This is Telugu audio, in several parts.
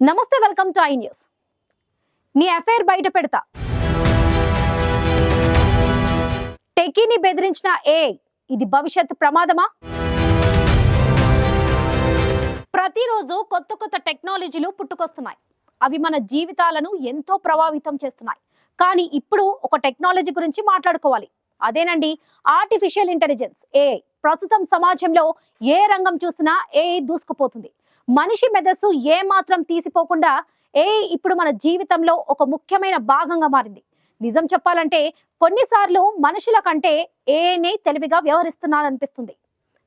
నమస్తే, వెల్కమ్ టు ఐ న్యూస్. నీ అఫైర్ బయట పెడతా. టెకీని బెదిరించిన ఏఐ, ఇది భవిష్యత్ ప్రమాదమా? ప్రతిరోజు కొత్త కొత్త టెక్నాలజీలు పుట్టుకొస్తున్నాయి. అవి మన జీవితాలను ఎంతో ప్రభావితం చేస్తున్నాయి. కానీ ఇప్పుడు ఒక టెక్నాలజీ గురించి మాట్లాడుకోవాలి. అదేనండి ఆర్టిఫిషియల్ ఇంటెలిజెన్స్, ఏఐ. ప్రస్తుతం సమాజంలో ఏ రంగం చూసినా ఏఐ దూసుకుపోతుంది. మనిషి మెదస్సు ఏ మాత్రం తీసిపోకుండా ఏఐ ఇప్పుడు మన జీవితంలో ఒక ముఖ్యమైన భాగంగా మారింది. నిజం చెప్పాలంటే కొన్నిసార్లు మనుషుల కంటే ఏఐనే తెలివిగా వ్యవహరిస్తున్నారనిపిస్తుంది.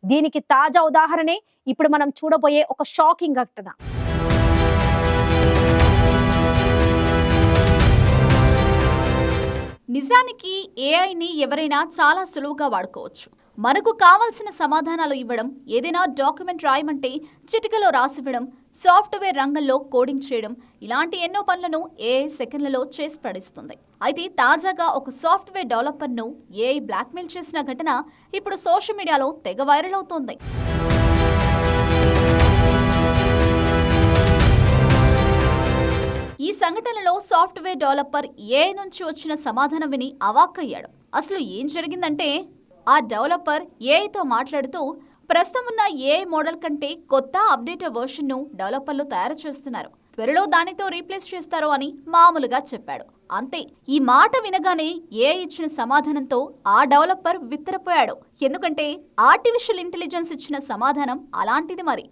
దీనికి తాజా ఉదాహరణే ఇప్పుడు మనం చూడబోయే ఒక షాకింగ్ ఘటన. నిజానికి ఏఐని ఎవరైనా చాలా సులువుగా వాడుకోవచ్చు. మనకు కావాల్సిన సమాధానాలు ఇవ్వడం, ఏదైనా డాక్యుమెంట్ రాయమంటే చిటికలో రాసివ్వడం, సాఫ్ట్వేర్ రంగంలో కోడింగ్ చేయడం, ఇలాంటి ఎన్నో పనులను ఏఐ సెకండ్లలో చేసి పడేస్తుంది. అయితే తాజాగా ఒక సాఫ్ట్వేర్ డెవలపర్ను ఏఐ బ్లాక్మెయిల్ చేసిన ఘటన ఇప్పుడు సోషల్ మీడియాలో తెగ వైరల్ అవుతోంది. ఈ సంఘటనలో సాఫ్ట్వేర్ డెవలపర్ ఏఐ నుంచి వచ్చిన సమాధానం విని అవాక్కయ్యాడు. అసలు ఏం జరిగిందంటే, ఆ డెవలపర్ ఏఐతో మాట్లాడుతూ ప్రస్తుతం ఉన్న ఏఐ మోడల్ కంటే కొత్త అప్డేటెడ్ వర్షన్ ను డెవలపర్లు తయారు చేస్తున్నారు, త్వరలో దానితో రీప్లేస్ చేస్తారు అని మామూలుగా చెప్పాడు. అంతే. ఈ మాట వినగానే ఏఐ ఇచ్చిన సమాధానంతో ఆ డెవలపర్ విత్తరపోయాడు. ఎందుకంటే ఆర్టిఫిషియల్ ఇంటెలిజెన్స్ ఇచ్చిన సమాధానం అలాంటిది మరి.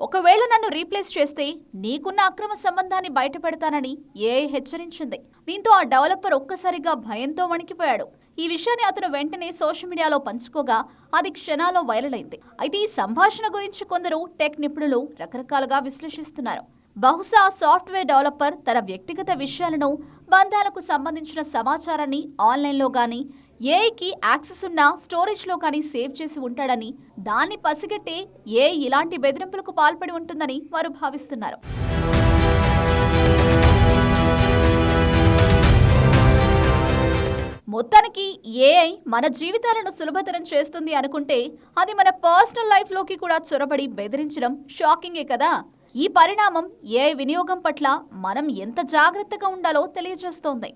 ఒకవేళ నన్ను రీప్లేస్ చేస్తే నీకున్న అక్రమ సంబంధాన్ని బయటపెడతానని ఏఐ హెచ్చరించింది. దీంతో ఆ డెవలపర్ ఒక్కసారిగా భయంతో వణికిపోయాడు. ఈ విషయాన్ని అతను వెంటనే సోషల్ మీడియాలో పంచుకోగా అది క్షణాల్లో వైరల్ అయింది. అయితే ఈ సంభాషణ గురించి కొందరు టెక్ నిపుణులు రకరకాలుగా విశ్లేషిస్తున్నారు. బహుశా సాఫ్ట్వేర్ డెవలపర్ తన వ్యక్తిగత విషయాలను, బంధాలకు సంబంధించిన సమాచారాన్ని ఆన్లైన్లో గానీ, ఏఐకి యాక్సెస్ ఉన్న స్టోరేజ్లో కానీ సేవ్ చేసి ఉంటాడని, దాన్ని పసిగట్టే ఏఐ ఇలాంటి బెదిరింపులకు పాల్పడి ఉంటుందని వారు భావిస్తున్నారు. మొత్తానికి ఏఐ మన జీవితాలను సులభతరం చేస్తుంది అనుకుంటే, అది మన పర్సనల్ లైఫ్లోకి కూడా చొరబడి బెదిరించడం షాకింగే కదా. ఈ పరిణామం ఏఐ వినియోగం పట్ల మనం ఎంత జాగ్రత్తగా ఉండాలో తెలియజేస్తోంది.